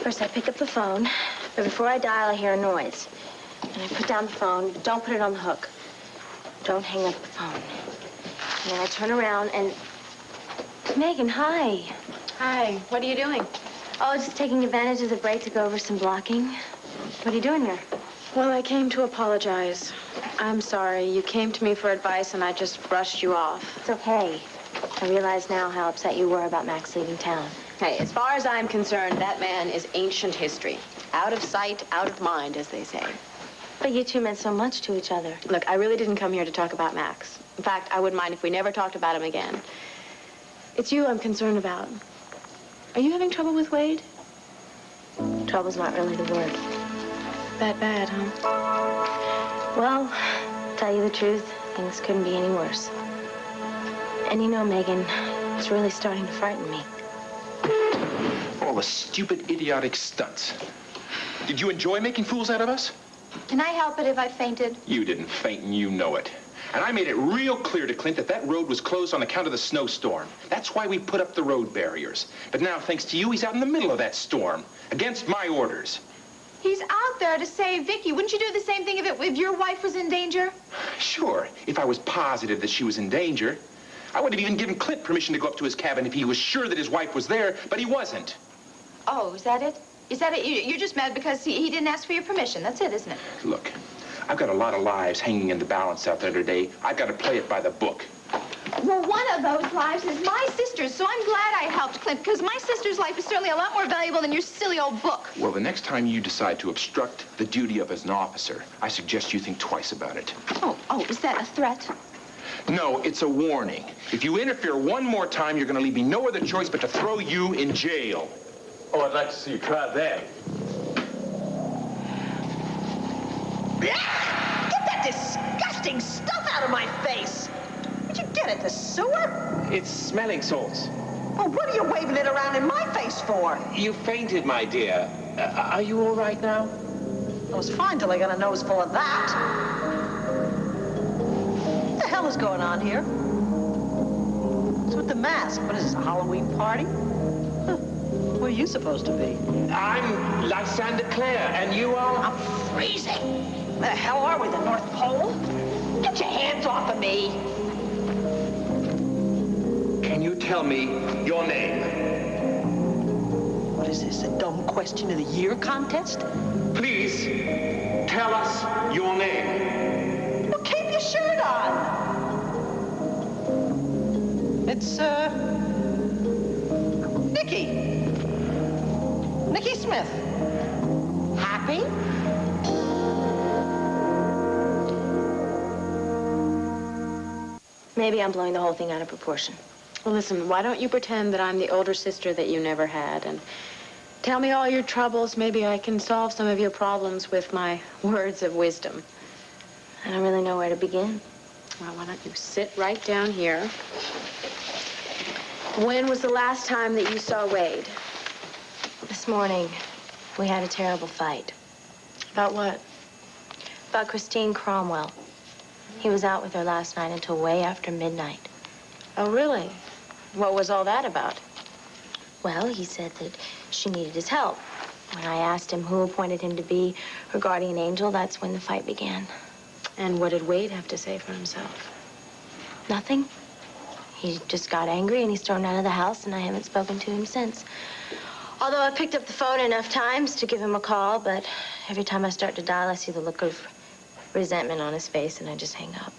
First, I pick up the phone, but before I dial, I hear a noise. And I put down the phone. Don't put it on the hook. Don't hang up the phone. And then I turn around and... Megan, hi. Hi. What are you doing? Oh, just taking advantage of the break to go over some blocking. What are you doing here? Well, I came to apologize. I'm sorry. You came to me for advice, and I just brushed you off. It's okay. I realize now how upset you were about Max leaving town. Hey, as far as I'm concerned, that man is ancient history. Out of sight, out of mind, as they say. But you two meant so much to each other. Look, I really didn't come here to talk about Max. In fact, I wouldn't mind if we never talked about him again. It's you I'm concerned about. Are you having trouble with Wade? Trouble's not really the word. That bad, huh? Well, to tell you the truth, things couldn't be any worse. And you know, Megan, it's really starting to frighten me. All the stupid, idiotic stunts. Did you enjoy making fools out of us? Can I help it if I fainted? You didn't faint, and you know it. And I made it real clear to Clint that that road was closed on account of the snowstorm. That's why we put up the road barriers. But now, thanks to you, he's out in the middle of that storm, against my orders. He's out there to save Vicky. Wouldn't you do the same thing if your wife was in danger? Sure, if I was positive that she was in danger. I would have even given Clint permission to go up to his cabin if he was sure that his wife was there, but he wasn't. Oh, is that it? Is that it? You're just mad because he didn't ask for your permission. That's it, isn't it? Look, I've got a lot of lives hanging in the balance out there today. I've got to play it by the book. Well, one of those lives is my sister's, so I'm glad I helped Clint, because my sister's life is certainly a lot more valuable than your silly old book. Well, the next time you decide to obstruct the duty of an officer, I suggest you think twice about it. Oh, is that a threat? No, it's a warning. If you interfere one more time, you're going to leave me no other choice but to throw you in jail. Oh, I'd like to see you try that. Get that disgusting stuff out of my face! Where'd you get it, the sewer? It's smelling salts. Well, what are you waving it around in my face for? You fainted, my dear. Are you all right now? I was fine till I got a nose full of that. What the hell is going on here? What's with the mask? What is this, a Halloween party? Huh. Where are you supposed to be? I'm Lysander Clare, and you are? I'm freezing. Where the hell are we, the North Pole? Get your hands off of me. Can you tell me your name? What is this, a dumb question of the year contest? Please, tell us your name. Well, keep your shirt on. It's, Nikki Smith. Happy? Maybe I'm blowing the whole thing out of proportion. Well, listen, why don't you pretend that I'm the older sister that you never had, and tell me all your troubles. Maybe I can solve some of your problems with my words of wisdom. I don't really know where to begin. Well, why don't you sit right down here? When was the last time that you saw Wade? This morning, we had a terrible fight. About what? About Christine Cromwell. He was out with her last night until way after midnight. Oh, really? What was all that about? Well, he said that she needed his help. When I asked him who appointed him to be her guardian angel, that's when the fight began. And what did Wade have to say for himself? Nothing. He just got angry and he's thrown out of the house, and I haven't spoken to him since. Although I picked up the phone enough times to give him a call, but every time I start to dial, I see the look of resentment on his face, and I just hang up.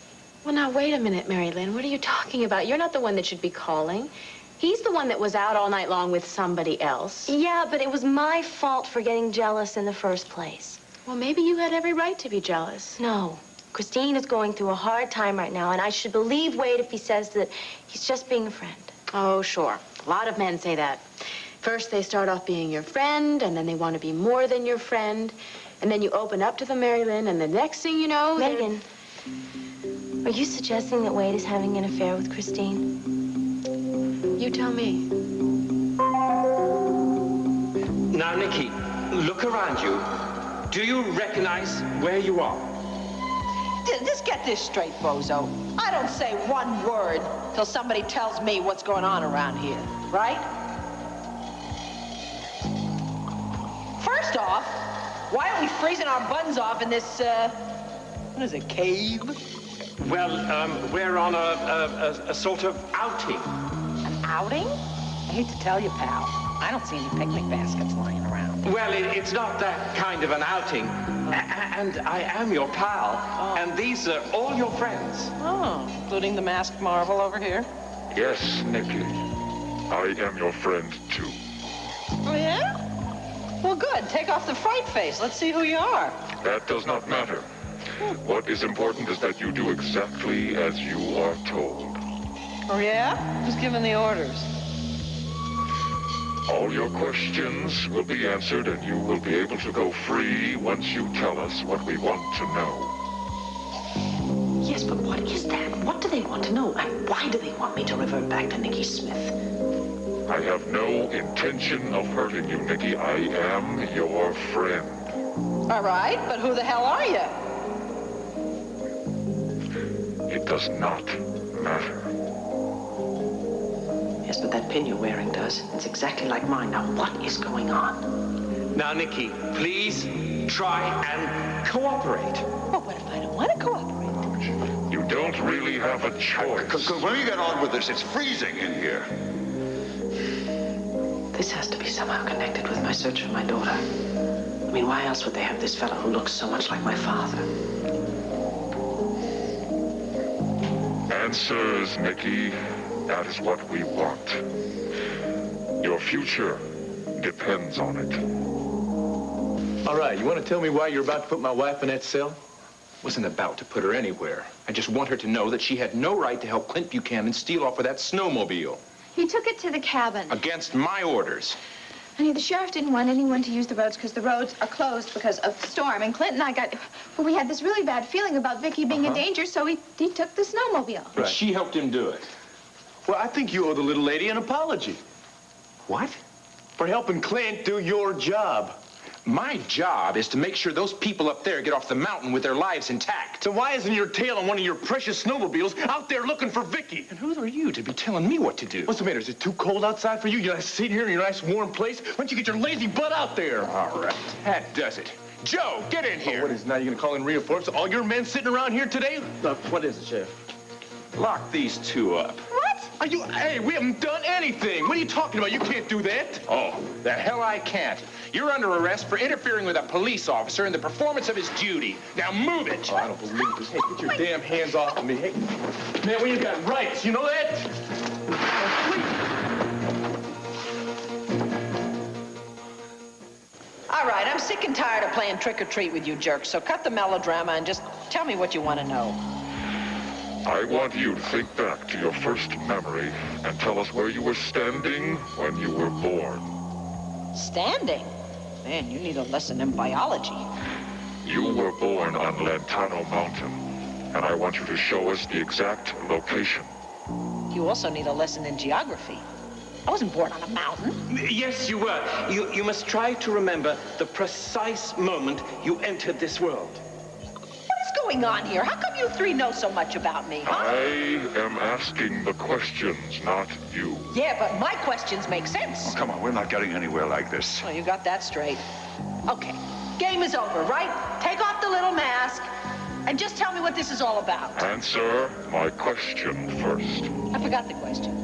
Well, now, wait a minute, Mari Lynn. What are you talking about? You're not the one that should be calling. He's the one that was out all night long with somebody else. Yeah, but it was my fault for getting jealous in the first place. Well, maybe you had every right to be jealous. No. Christine is going through a hard time right now, and I should believe Wade if he says that he's just being a friend. Oh, sure. A lot of men say that. First, they start off being your friend, and then they want to be more than your friend. And then you open up to them, Mari Lynn, and the next thing you know... Megan, are you suggesting that Wade is having an affair with Christine? You tell me. Now, Nikki, look around you. Do you recognize where you are? Just get this straight, bozo. I don't say one word till somebody tells me what's going on around here, right? blast off? Why are we freezing our buttons off in this, what is it, cave? Well, we're on a sort of outing. An outing? I hate to tell you, pal. I don't see any picnic baskets lying around. Well, it's not that kind of an outing. And I am your pal. Oh. And these are all your friends. Oh, including the masked marvel over here? Yes, Nicky. I am your friend, too. Oh, yeah? Well, good. Take off the fright face. Let's see who you are. That does not matter. What is important is that you do exactly as you are told. Oh, yeah? Who's giving the orders? All your questions will be answered, and you will be able to go free once you tell us what we want to know. Yes, but what is that? What do they want to know? And why do they want me to revert back to Nicky Smith? I have no intention of hurting you, Nicky. I am your friend. All right, but who the hell are you? It does not matter. Yes, but that pin you're wearing does. It's exactly like mine. Now, what is going on? Now, Nicky, please try and cooperate. Well, what if I don't want to cooperate? You don't really have a choice. Because when we get on with this, it's freezing in here. This has to be somehow connected with my search for my daughter. I mean, why else would they have this fellow who looks so much like my father? Answers, Nicky. That is what we want. Your future depends on it. All right, you want to tell me why you're about to put my wife in that cell? Wasn't about to put her anywhere. I just want her to know that she had no right to help Clint Buchanan steal off with that snowmobile. He took it to the cabin. Against my orders. Honey, the sheriff didn't want anyone to use the roads because the roads are closed because of the storm. And Clint and I we had this really bad feeling about Vicky being in danger, so he took the snowmobile. But she helped him do it. Well, I think you owe the little lady an apology. What? For helping Clint do your job. My job is to make sure those people up there get off the mountain with their lives intact. So why isn't your tail on one of your precious snowmobiles out there looking for Vicky? And who are you to be telling me what to do? What's the matter? Is it too cold outside for you? You guys sit here in your nice warm place? Why don't you get your lazy butt out there? All right, that does it. Joe, get in here. Oh, what is it now? You gonna call in reinforcements? All your men sitting around here today? What is it, Sheriff? Lock these two up. What? Are you? Hey, we haven't done anything. What are you talking about? You can't do that. Oh, the hell I can't. You're under arrest for interfering with a police officer in the performance of his duty. Now move it. Oh, I don't believe this. Hey, get your damn hands off of me. Hey, man, we ain't got rights. You know that? All right, I'm sick and tired of playing trick or treat with you jerks, so cut the melodrama and just tell me what you want to know. I want you to think back to your first memory and tell us where you were standing when you were born. Standing? Man, you need a lesson in biology. You were born on Lantano Mountain, and I want you to show us the exact location. You also need a lesson in geography. I wasn't born on a mountain. Yes, you were. You must try to remember the precise moment you entered this world. What is going on here? How come you three know so much about me, huh? I am asking the questions, not you. Yeah, but my questions make sense. Come on, we're not getting anywhere like this. Well, you got that straight. Okay, game is over, right? Take off the little mask and just tell me what this is all about. Answer my question first. I forgot the question.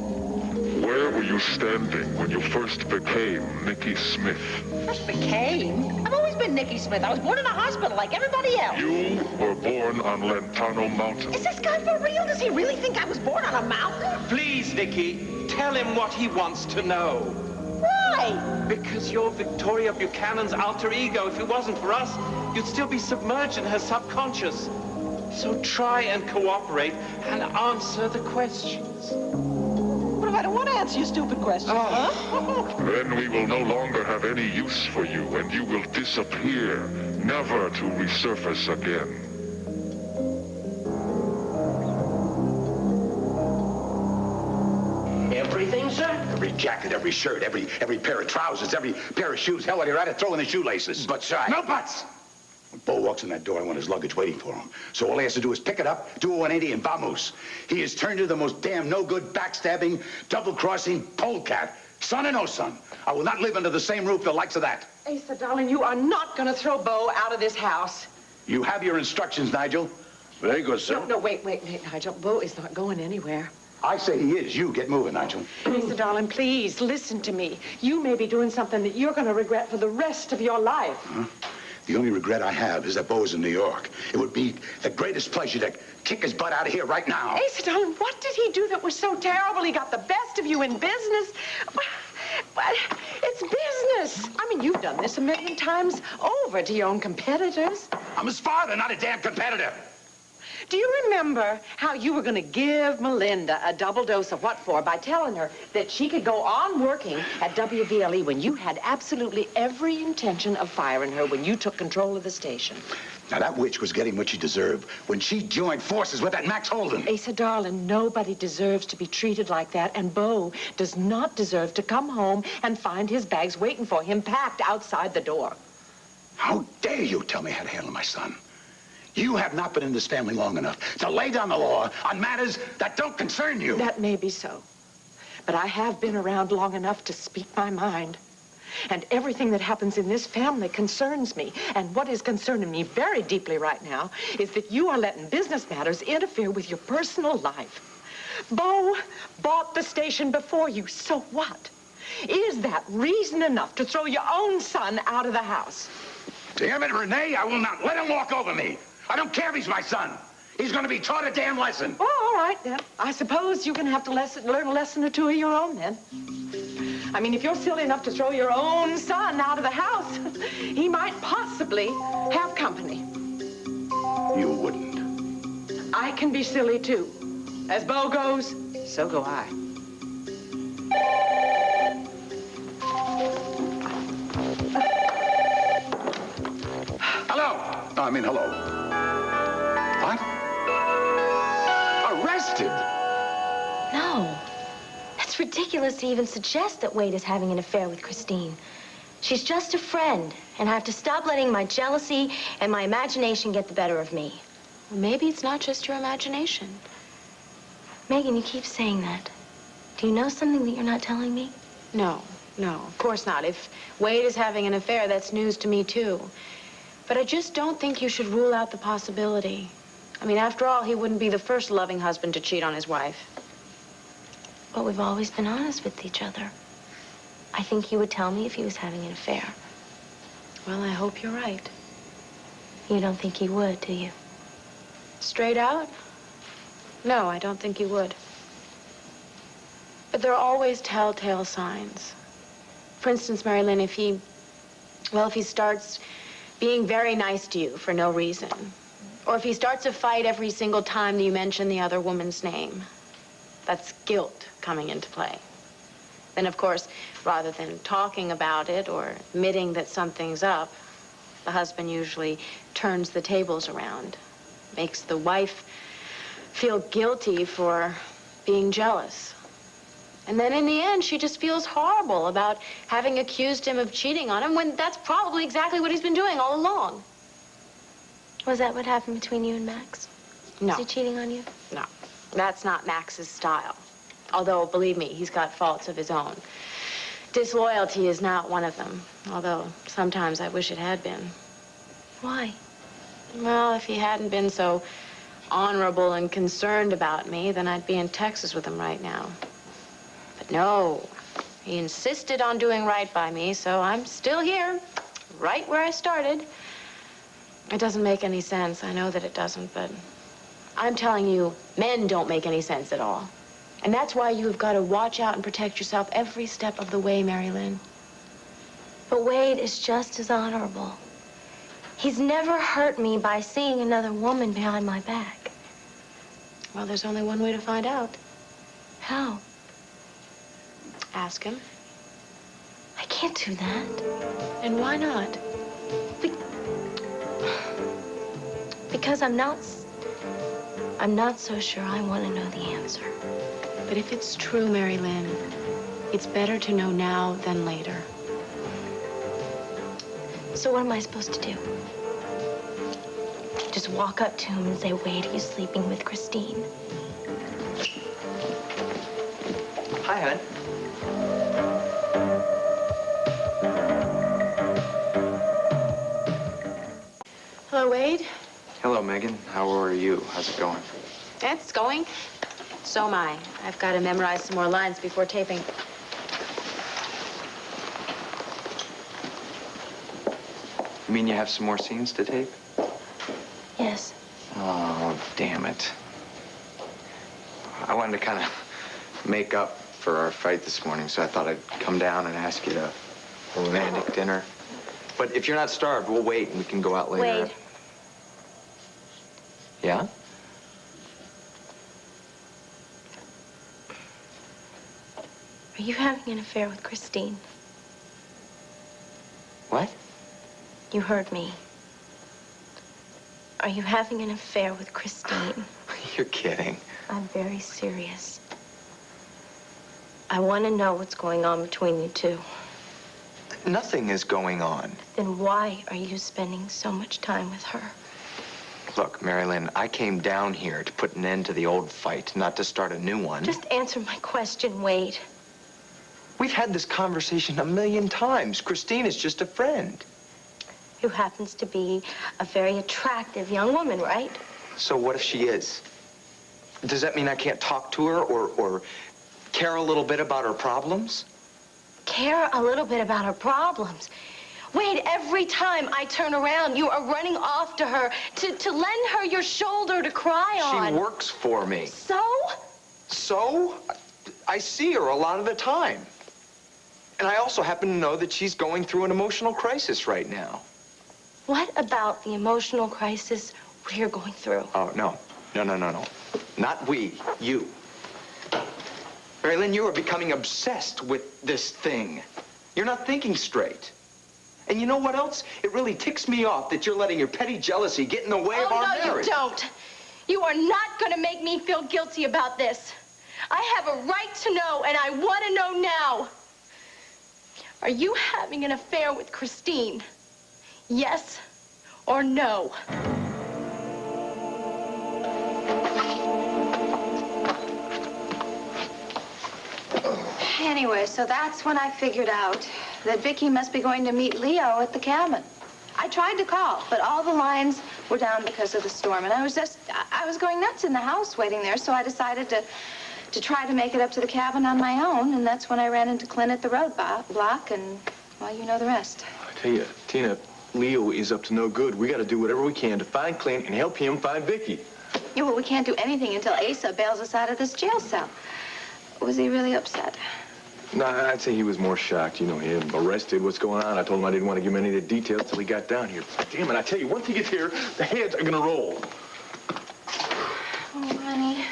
Where were you standing when you first became Nicky Smith? First became? I've always been Nicky Smith. I was born in a hospital like everybody else. You were born on Lantano Mountain. Is this guy for real? Does he really think I was born on a mountain? Please, Nicky, tell him what he wants to know. Why? Because you're Victoria Buchanan's alter ego. If it wasn't for us, you'd still be submerged in her subconscious. So try and cooperate and answer the questions. What if I don't want to answer your stupid questions, huh? Then we will no longer have any use for you, and you will disappear, never to resurface again. Everything, sir? Every jacket, every shirt, every pair of trousers, every pair of shoes. Hell, when you're at it, throw in the shoelaces. But, sir... No buts! When Bo walks in that door, I want his luggage waiting for him. So all he has to do is pick it up, do a 180, and vamoose. He has turned into the most damn no-good, backstabbing, double-crossing polecat Son or no son, I will not live under the same roof the likes of that. Asa, darling, you are not going to throw Bo out of this house. You have your instructions, Nigel. Very good, sir. No, wait, Nigel. Bo is not going anywhere. I say he is. You get moving, Nigel. Asa, darling, please listen to me. You may be doing something that you're going to regret for the rest of your life. Huh? The only regret I have is that Bo's in New York. It would be the greatest pleasure to kick his butt out of here right now. Asa, darling, what did he do that was so terrible? He got the best of you in business. But it's business. I mean, you've done this a million times over to your own competitors. I'm his father, not a damn competitor. Do you remember how you were going to give Melinda a double dose of what for by telling her that she could go on working at WVLE when you had absolutely every intention of firing her when you took control of the station? Now, that witch was getting what she deserved when she joined forces with that Max Holden. Asa, darling, nobody deserves to be treated like that, and Bo does not deserve to come home and find his bags waiting for him packed outside the door. How dare you tell me how to handle my son? You have not been in this family long enough to lay down the law on matters that don't concern you. That may be so. But I have been around long enough to speak my mind. And everything that happens in this family concerns me. And what is concerning me very deeply right now is that you are letting business matters interfere with your personal life. Bo bought the station before you, so what? Is that reason enough to throw your own son out of the house? Damn it, Renee, I will not let him walk over me. I don't care if he's my son. He's going to be taught a damn lesson. Oh, all right, then. I suppose you're going to have to learn a lesson or two of your own, then. I mean, if you're silly enough to throw your own son out of the house, he might possibly have company. You wouldn't. I can be silly, too. As Bo goes, so go I. Hello. What? Arrested? No. That's ridiculous to even suggest that Wade is having an affair with Christine. She's just a friend, and I have to stop letting my jealousy and my imagination get the better of me. Well, maybe it's not just your imagination. Megan, you keep saying that. Do you know something that you're not telling me? No, of course not. If Wade is having an affair, that's news to me, too. But I just don't think you should rule out the possibility. I mean, after all, he wouldn't be the first loving husband to cheat on his wife. But we've always been honest with each other. I think he would tell me if he was having an affair. Well, I hope you're right. You don't think he would, do you? Straight out? No, I don't think he would. But there are always telltale signs. For instance, Mari Lynn, if he starts being very nice to you for no reason, or if he starts a fight every single time that you mention the other woman's name, that's guilt coming into play. Then, of course, rather than talking about it or admitting that something's up, the husband usually turns the tables around, makes the wife feel guilty for being jealous. And then in the end, she just feels horrible about having accused him of cheating on him when that's probably exactly what he's been doing all along. Was that what happened between you and Max? No. Was he cheating on you? No, that's not Max's style. Although, believe me, he's got faults of his own. Disloyalty is not one of them, although sometimes I wish it had been. Why? Well, if he hadn't been so honorable and concerned about me, then I'd be in Texas with him right now. But no, he insisted on doing right by me, so I'm still here, right where I started. It doesn't make any sense. I know that it doesn't, but I'm telling you, men don't make any sense at all. And that's why you've got to watch out and protect yourself every step of the way, Mari Lynn. But Wade is just as honorable. He's never hurt me by seeing another woman behind my back. Well, there's only one way to find out. How? Ask him. I can't do that. And why not? Because I'm not so sure I want to know the answer. But if it's true, Mari Lynn, it's better to know now than later. So what am I supposed to do? Just walk up to him and say, Wade, are you sleeping with Christine? Hi, hon. Wade. Hello, Megan. How are you? How's it going? It's going. So am I. I've got to memorize some more lines before taping. You mean you have some more scenes to tape? Yes. Oh, damn it. I wanted to kind of make up for our fight this morning, so I thought I'd come down and ask you to a romantic dinner. But if you're not starved, we'll wait and we can go out later. Wade. Yeah? Are you having an affair with Christine? What? You heard me. Are you having an affair with Christine? You're kidding. I'm very serious. I want to know what's going on between you two. Nothing is going on. Then why are you spending so much time with her? Look, Mari Lynn, I came down here to put an end to the old fight, not to start a new one. Just answer my question, Wade. We've had this conversation a million times. Christine is just a friend. Who happens to be a very attractive young woman, right? So what if she is? Does that mean I can't talk to her or care a little bit about her problems? Care a little bit about her problems. Wade, every time I turn around, you are running off to her to lend her your shoulder to cry on. She works for me. So? So? I see her a lot of the time. And I also happen to know that she's going through an emotional crisis right now. What about the emotional crisis we're going through? Oh, no. No. Not we. You. Mari Lynn, you are becoming obsessed with this thing. You're not thinking straight. And you know what else? It really ticks me off that you're letting your petty jealousy get in the way of our marriage. No, you don't. You are not going to make me feel guilty about this. I have a right to know, and I want to know now. Are you having an affair with Christine? Yes or no? Anyway, so that's when I figured out that Vicky must be going to meet Leo at the cabin. I tried to call, but all the lines were down because of the storm, and I was going nuts in the house waiting there, so I decided to try to make it up to the cabin on my own, and that's when I ran into Clint at the road block, and, well, you know the rest. I tell you, Tina, Leo is up to no good. We got to do whatever we can to find Clint and help him find Vicky. Yeah, well, we can't do anything until Asa bails us out of this jail cell. Was he really upset? No, I'd say he was more shocked. You know him, arrested, what's going on. I told him I didn't want to give him any of the details till he got down here. Damn it, I tell you, once he gets here, the heads are gonna roll. Oh, honey.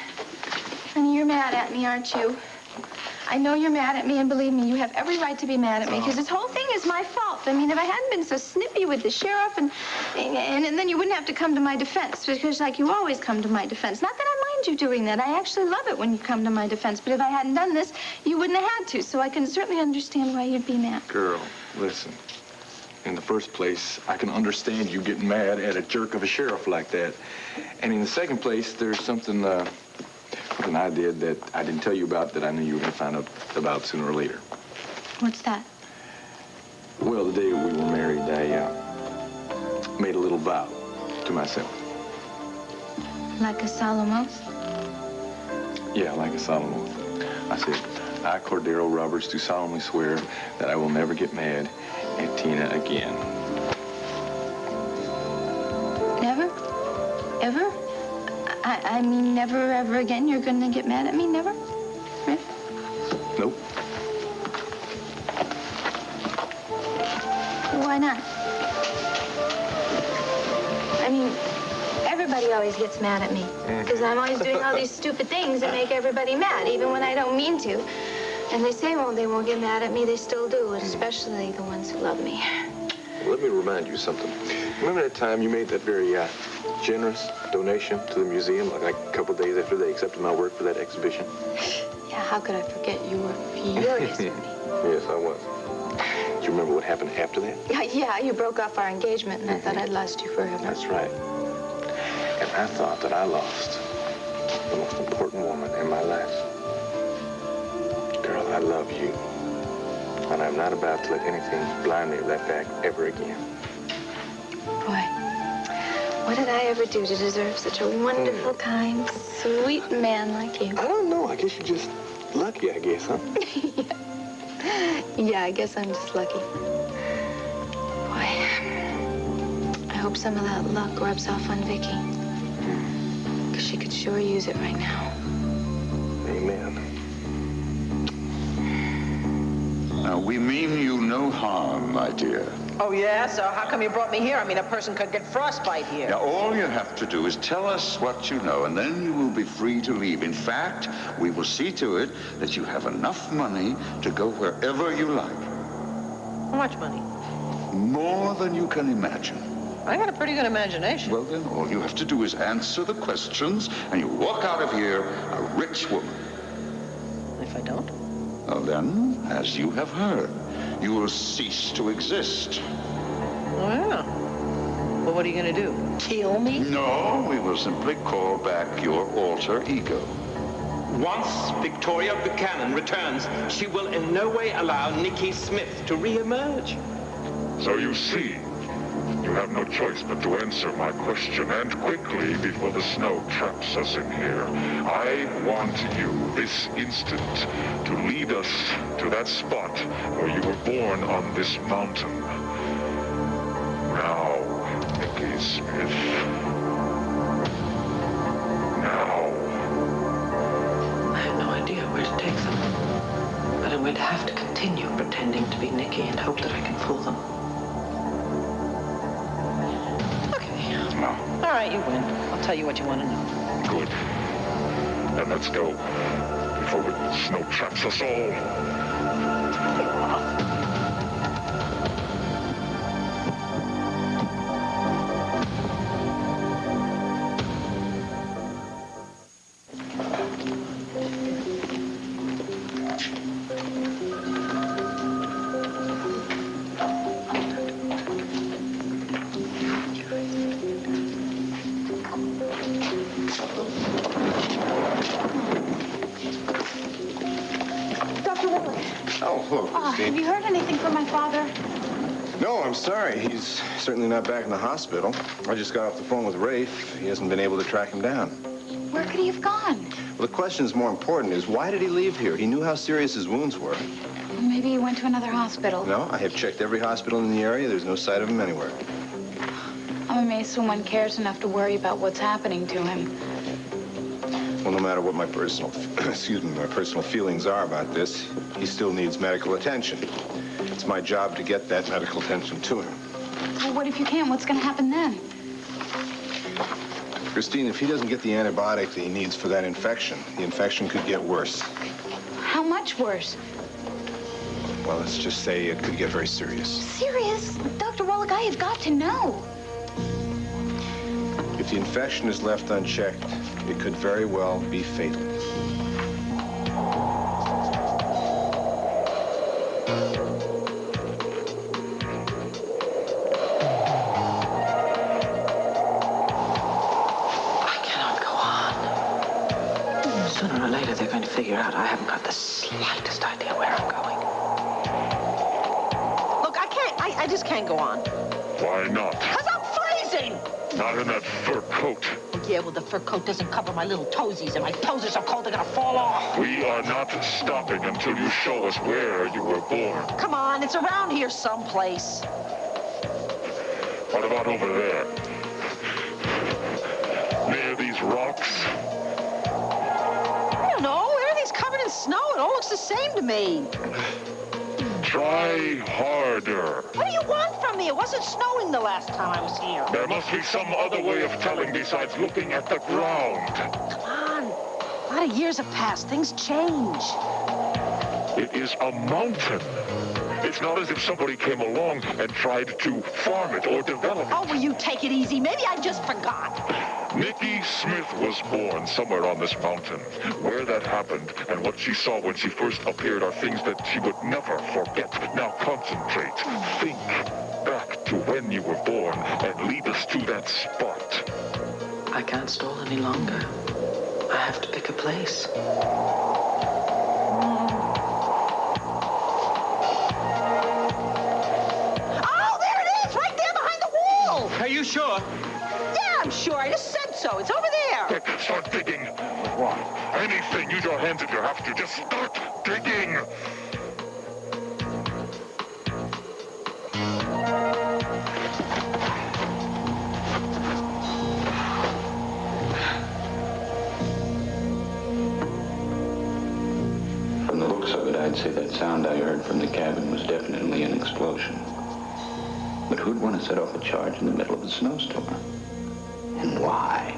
Honey, you're mad at me, aren't you? I know you're mad at me, and believe me, you have every right to be mad at me, because this whole thing is my fault. I mean, if I hadn't been so snippy with the sheriff, and then you wouldn't have to come to my defense, because, like, you always come to my defense. Not that I mind you doing that. I actually love it when you come to my defense, but if I hadn't done this, you wouldn't have had to, so I can certainly understand why you'd be mad. Girl, listen. In the first place, I can understand you getting mad at a jerk of a sheriff like that. And in the second place, there's something I did that I didn't tell you about that I knew you were going to find out about sooner or later. What's that? Well, the day we were married, I made a little vow to myself. Like a solemn oath? Yeah, like a solemn oath. I said, I, Cordero Roberts, do solemnly swear that I will never get mad at Tina again. Never? Ever? I mean, never, ever again you're going to get mad at me? Never? Really? Nope. Why not? I mean, everybody always gets mad at me. Because I'm always doing all these stupid things that make everybody mad, even when I don't mean to. And they say, well, they won't get mad at me. They still do, especially the ones who love me. Well, let me remind you something. Remember that time you made that very generous donation to the museum, like a couple days after they accepted my work for that exhibition? Yeah, how could I forget? You were furious with me. Yes, I was. Do you remember what happened after that? Yeah, you broke off our engagement, and I thought I'd lost you forever. That's right. And I thought that I lost the most important woman in my life. Girl, I love you. And I'm not about to let anything blind me of that fact ever again. Boy, What did I ever do to deserve such a wonderful, kind, sweet man like you? I don't know. I guess you're just lucky, I guess, huh? Yeah, I guess I'm just lucky. Boy, I hope some of that luck rubs off on Vicky. Because she could sure use it right now. Amen. Now, we mean you no harm, my dear. Oh, yeah? So how come you brought me here? I mean, a person could get frostbite here. Now, all you have to do is tell us what you know, and then you will be free to leave. In fact, we will see to it that you have enough money to go wherever you like. How much money? More than you can imagine. I got a pretty good imagination. Well, then, all you have to do is answer the questions, and you walk out of here a rich woman. If I don't? Well, then, as you have heard, you will cease to exist. Oh, yeah. Well, what are you going to do? Kill me? No, we will simply call back your alter ego. Once Victoria Buchanan returns, she will in no way allow Nikki Smith to re-emerge. So you see, you have no choice but to answer my question, and quickly before the snow traps us in here. I want you, this instant, to lead us to that spot where you were born on this mountain. Now, Nikki Smith. Now. I have no idea where to take them. But I'm going to have to continue pretending to be Nikki and hope that I can fool them. All right, you win. I'll tell you what you want to know. Good. Then let's go. Before the snow traps us all. Have you heard anything from my father? No, I'm sorry. He's certainly not back in the hospital. I just got off the phone with Rafe. He hasn't been able to track him down. Where could he have gone? Well, the question is more important is why did he leave here? He knew how serious his wounds were. Maybe he went to another hospital. No, I have checked every hospital in the area. There's no sight of him anywhere. I'm amazed someone cares enough to worry about what's happening to him. Well, no matter what my personal, my personal feelings are about this, he still needs medical attention. It's my job to get that medical attention to him. Well, what if you can't? What's going to happen then? Christine, if he doesn't get the antibiotic that he needs for that infection, the infection could get worse. How much worse? Well, let's just say it could get very serious. Serious? Dr. Wallach, I have got to know. If the infection is left unchecked, it could very well be fatal. Sooner or later, they're going to figure out I haven't got the slightest idea where I'm going. Look, I just can't go on. Why not? Because I'm freezing! Not in that fur coat. Oh, yeah, well, the fur coat doesn't cover my little toesies, and my toes are so cold they're gonna fall off. We are not stopping until you show us where you were born. Come on, it's around here someplace. What about over there? Near these rocks? I don't know. Everything's covered in snow. It all looks the same to me. Try harder. What do you want from me? It wasn't snowing the last time I was here. There must be some other way of telling besides looking at the ground. Come on. A lot of years have passed. Things change. It is a mountain. It's not as if somebody came along and tried to farm it or develop it. Oh, will you take it easy? Maybe I just forgot. Nikki Smith was born somewhere on this mountain. Where that happened and what she saw when she first appeared are things that she would never forget. Now concentrate. Think back to when you were born and lead us to that spot. I can't stall any longer. I have to pick a place. Oh, there it is! Right there behind the wall! Are you sure? Yeah, I'm sure. I just said so. It's over there. Quick, start digging. Why? Anything. Use your hands if you have to. Just start digging. From the looks of it, I'd say that sound I heard from the cabin was definitely an explosion. But who'd want to set off a charge in the middle of a snowstorm? And why?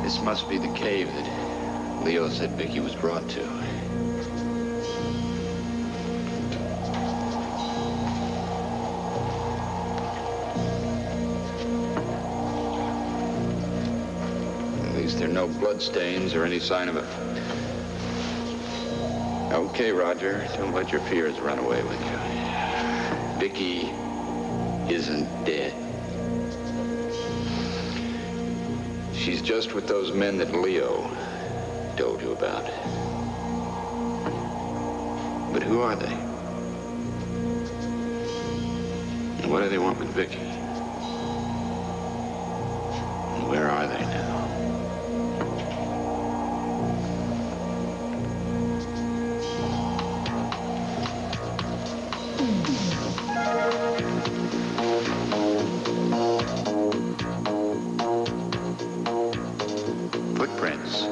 This must be the cave that Leo said Vicky was brought to. At least there are no bloodstains or any sign of a... Okay, Roger, don't let your fears run away with you. Vicky isn't dead. She's just with those men that Leo told you about. But who are they? And what do they want with Vicky? And where are they now? Footprints.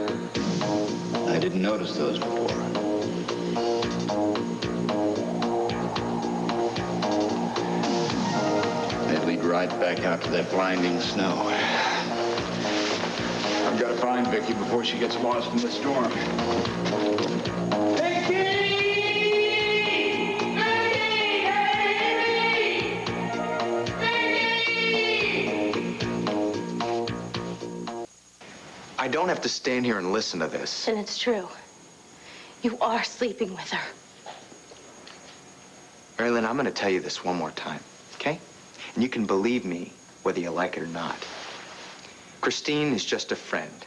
I didn't notice those before. They'd lead right back out to that blinding snow. I've got to find Vicky before she gets lost in the storm. I don't have to stand here and listen to this. And it's true. You are sleeping with her. Mari Lynn, I'm going to tell you this one more time, okay? And you can believe me whether you like it or not. Christine is just a friend.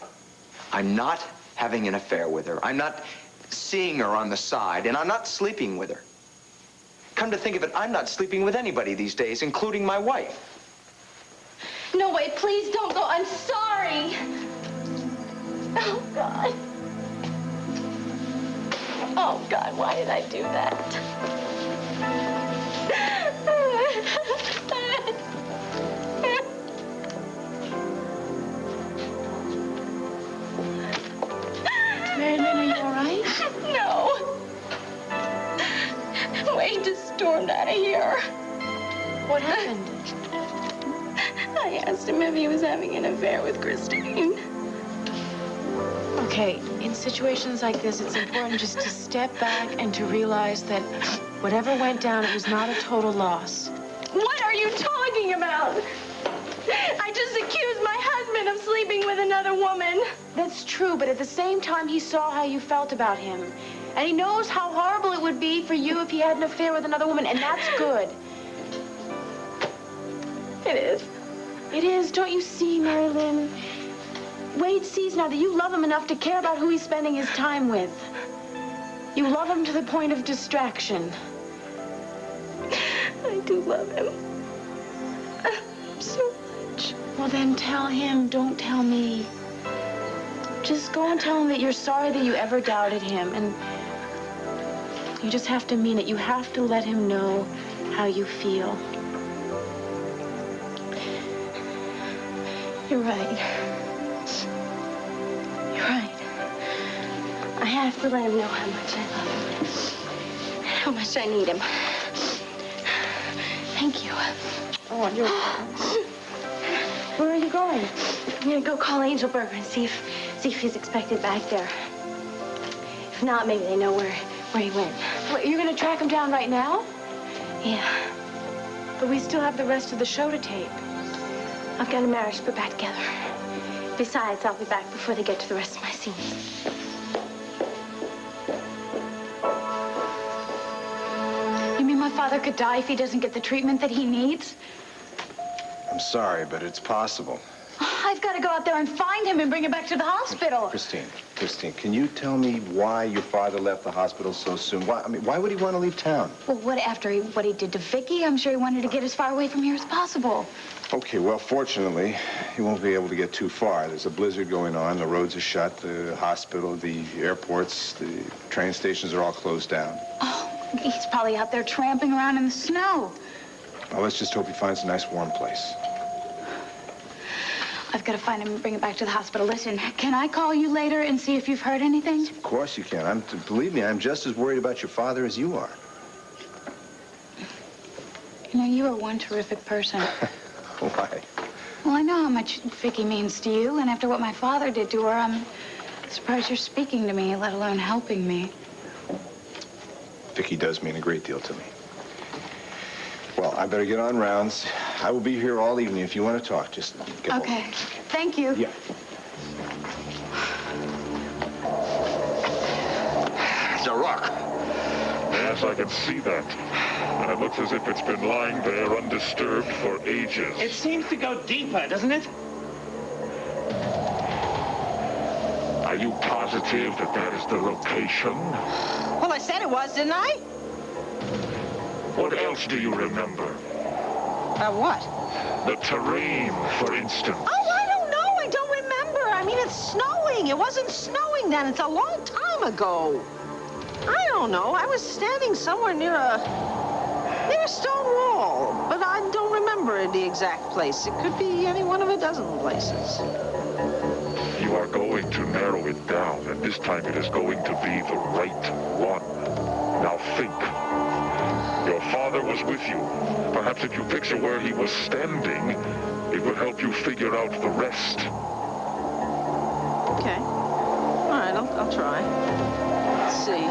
I'm not having an affair with her. I'm not seeing her on the side, and I'm not sleeping with her. Come to think of it, I'm not sleeping with anybody these days, including my wife. No, wait, please don't go. I'm sorry. Oh, God. Oh, God, why did I do that? Mari Lynn, are you all right? No. Wade just stormed out of here. What happened? I asked him if he was having an affair with Christine. Okay, in situations like this, it's important just to step back and to realize that whatever went down, it was not a total loss. What are you talking about? I just accused my husband of sleeping with another woman. That's true, but at the same time, he saw how you felt about him. And he knows how horrible it would be for you if he had an affair with another woman, and that's good. It is. It is, don't you see, Mari Lynn? Wade sees now that you love him enough to care about who he's spending his time with. You love him to the point of distraction. I do love him. So much. Well, then tell him, don't tell me. Just go and tell him that you're sorry that you ever doubted him, and you just have to mean it. You have to let him know how you feel. You're right. You're right. I have to let him know how much I love him. And how much I need him. Thank you. Oh, you're... Where are you going? I'm gonna go call Angelberger and see if he's expected back there. If not, maybe they know where he went. What, you're gonna track him down right now? Yeah. But we still have the rest of the show to tape. I've got a marriage to put back together. Besides, I'll be back before they get to the rest of my scenes. You mean my my father could die if he doesn't get the treatment that he needs? I'm sorry, but it's possible. I've got to go out there and find him and bring him back to the hospital. Christine, can you tell me why your father left the hospital so soon? Why would he want to leave town? Well, after what he did to Vicky, I'm sure he wanted to get as far away from here as possible. Okay, well, fortunately, he won't be able to get too far. There's a blizzard going on. The roads are shut. The hospital, the airports, the train stations are all closed down. Oh, he's probably out there tramping around in the snow. Well, let's just hope he finds a nice warm place. I've got to find him and bring him back to the hospital. Listen, can I call you later and see if you've heard anything? Of course you can. Believe me, I'm just as worried about your father as you are. You know, you are one terrific person. Why? Well, I know how much Vicky means to you, and after what my father did to her, I'm surprised you're speaking to me, let alone helping me. Vicky does mean a great deal to me. Well, I better get on rounds. I will be here all evening if you want to talk. Just get home. Okay. Thank you. Yeah. It's a rock. Yes, I can see that. And it looks as if it's been lying there undisturbed for ages. It seems to go deeper, doesn't it? Are you positive that that is the location? Well, I said it was, didn't I? What else do you remember? What? The terrain, for instance. Oh, I don't know. I don't remember. I mean, it's snowing. It wasn't snowing then. It's a long time ago. I don't know. I was standing somewhere near a stone wall, but I don't remember the exact place. It could be any one of a dozen places. You are going to narrow it down, and this time it is going to be the right one. Now think. Your father was with you. Perhaps if you picture where he was standing, it will help you figure out the rest. Okay. All right, I'll try. Let's see.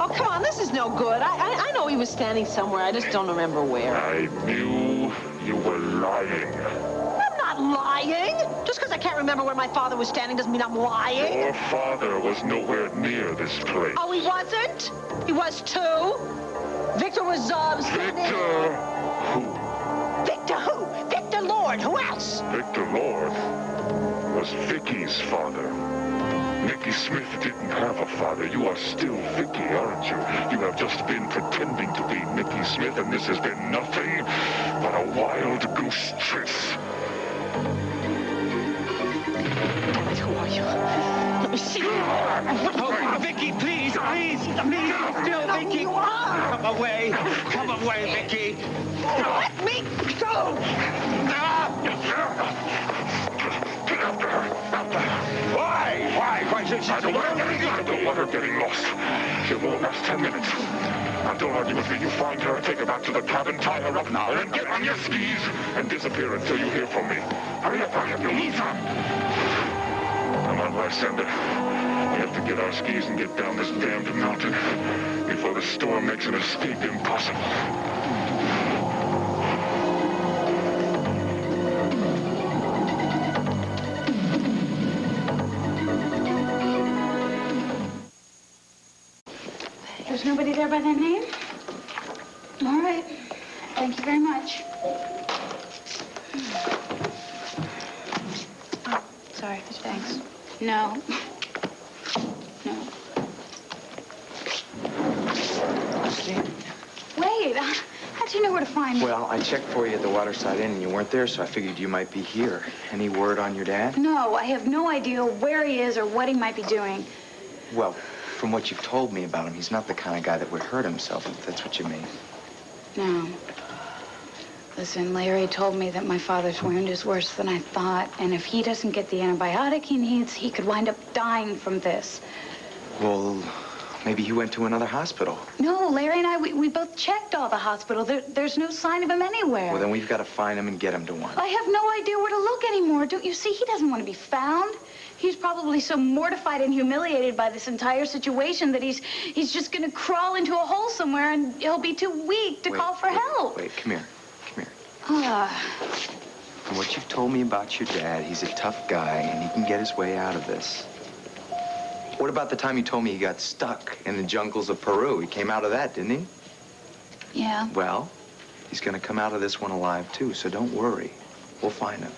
Oh, come on, this is no good. I know he was standing somewhere. I just don't remember where. I knew you were lying. I'm not lying. Just because I can't remember where my father was standing doesn't mean I'm lying. Your father was nowhere near this place. Oh, he wasn't? He was too? Victor was, Victor who? Victor who? Victor Lord. Who else? Victor Lord was Vicky's father. Nicky Smith didn't have a father. You are still Vicky, aren't you? You have just been pretending to be Nicky Smith, and this has been nothing but a wild goose chase. Damn it, who are you? Let me see. Oh, Vicky, please, please, still, Vicky. Come away, Vicky. Let me go. Why? I don't want her getting lost. She won't last 10 minutes. Now don't argue with me. You find her, take her back to the cabin, tie her up now, and then get on your skis and disappear until you hear from me. Hurry up, you loser. Come on, Lysander. We have to get our skis and get down this damned mountain before the storm makes an escape impossible. There's nobody there by that name? All right. Thank you very much. Oh, sorry. Thanks. No. No. Wait. How'd you know where to find me? Well, I checked for you at the Waterside Inn, and you weren't there, so I figured you might be here. Any word on your dad? No, I have no idea where he is or what he might be doing. Well, from what you've told me about him, he's not the kind of guy that would hurt himself, if that's what you mean. No. Listen, Larry told me that my father's wound is worse than I thought, and if he doesn't get the antibiotic he needs, he could wind up dying from this. Well, maybe he went to another hospital. No, Larry and I, we both checked all the hospitals. There's no sign of him anywhere. Well, then we've got to find him and get him to one. I have no idea where to look anymore. Don't you see? He doesn't want to be found. He's probably so mortified and humiliated by this entire situation that he's just going to crawl into a hole somewhere and he'll be too weak to call for help. Wait, come here. From what you've told me about your dad, he's a tough guy and he can get his way out of this. What about the time he told me he got stuck in the jungles of Peru? He came out of that, didn't he? Yeah. Well, he's gonna come out of this one alive, too, so don't worry. We'll find him.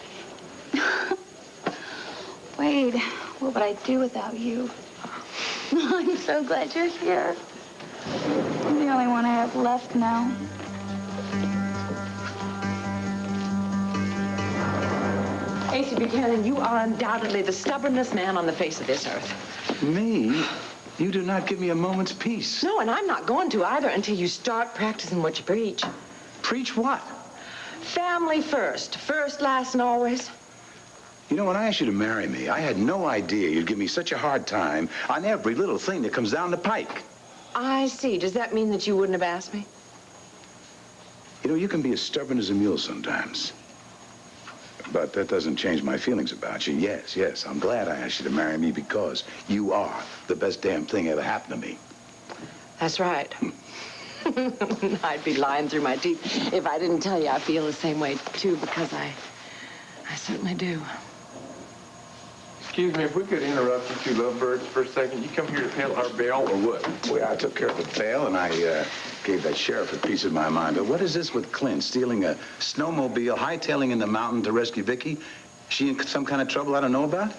Wade, what would I do without you? I'm so glad you're here. You're the only one I have left now. A.C. Buchanan, you are undoubtedly the stubbornest man on the face of this earth. Me? You do not give me a moment's peace. No, and I'm not going to either until you start practicing what you preach. Preach what? Family first. First, last, and always. You know, when I asked you to marry me, I had no idea you'd give me such a hard time on every little thing that comes down the pike. I see. Does that mean that you wouldn't have asked me? You know, you can be as stubborn as a mule sometimes. But that doesn't change my feelings about you. Yes, I'm glad I asked you to marry me because you are the best damn thing ever happened to me. That's right. I'd be lying through my teeth if I didn't tell you I feel the same way, too, because I certainly do. Excuse me, if we could interrupt you two lovebirds for a second. You come here to pay our bail or what? Well, I took care of the bail, and I gave that sheriff a piece of my mind. But what is this with Clint stealing a snowmobile, hightailing in the mountain to rescue Vicky? She in some kind of trouble I don't know about?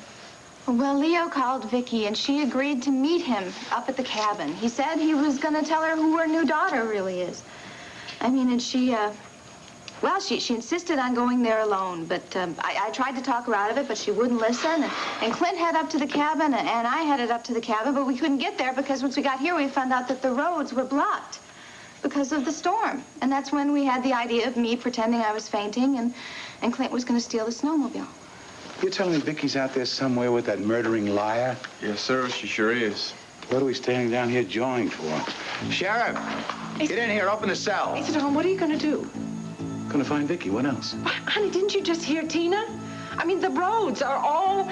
Well, Leo called Vicky, and she agreed to meet him up at the cabin. He said he was going to tell her who her new daughter really is. I mean, and she insisted on going there alone, but I tried to talk her out of it, but she wouldn't listen. And Clint headed up to the cabin, and I headed up to the cabin, but we couldn't get there because once we got here, we found out that the roads were blocked because of the storm. And that's when we had the idea of me pretending I was fainting, and Clint was going to steal the snowmobile. You're telling me Vicky's out there somewhere with that murdering liar? Yes, sir, she sure is. What are we standing down here jawing for? Sheriff, get in here, open the cell. Hey, Tom, what are you going to do? Gonna find Vicky. What else? Honey, didn't you just hear Tina? I mean, the roads are all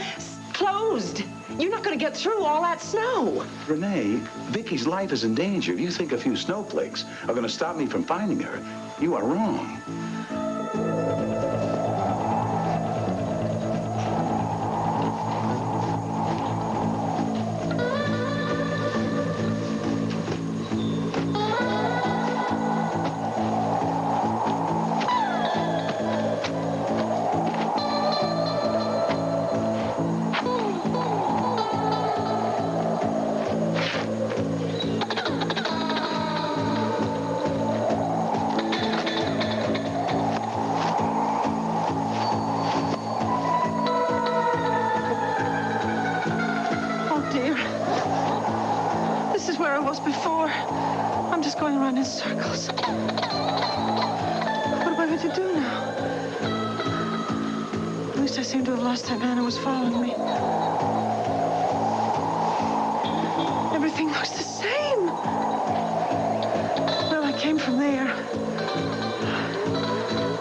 closed. You're not going to get through all that snow. Renee, Vicky's life is in danger. If you think a few snowflakes are gonna stop me from finding her, you are wrong. Before. I'm just going around in circles. What am I going to do now? At least I seem to have lost that man who was following me. Everything looks the same. Well, I came from there.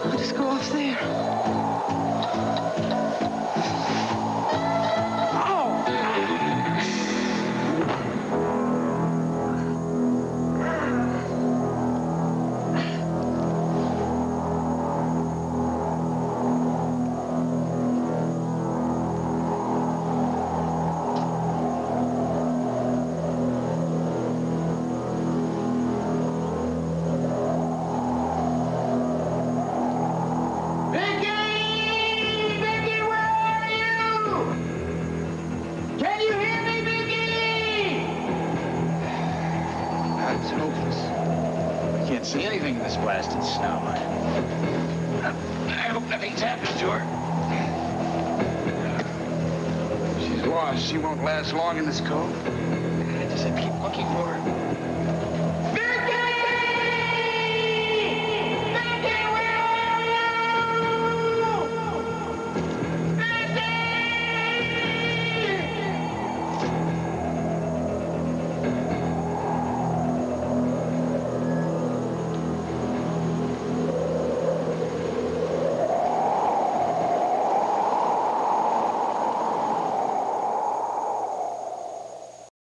I'll just go off there. See anything in this blasted snow. I hope nothing's happened to her. She's lost. She won't last long in this cold. I just have to keep looking for her.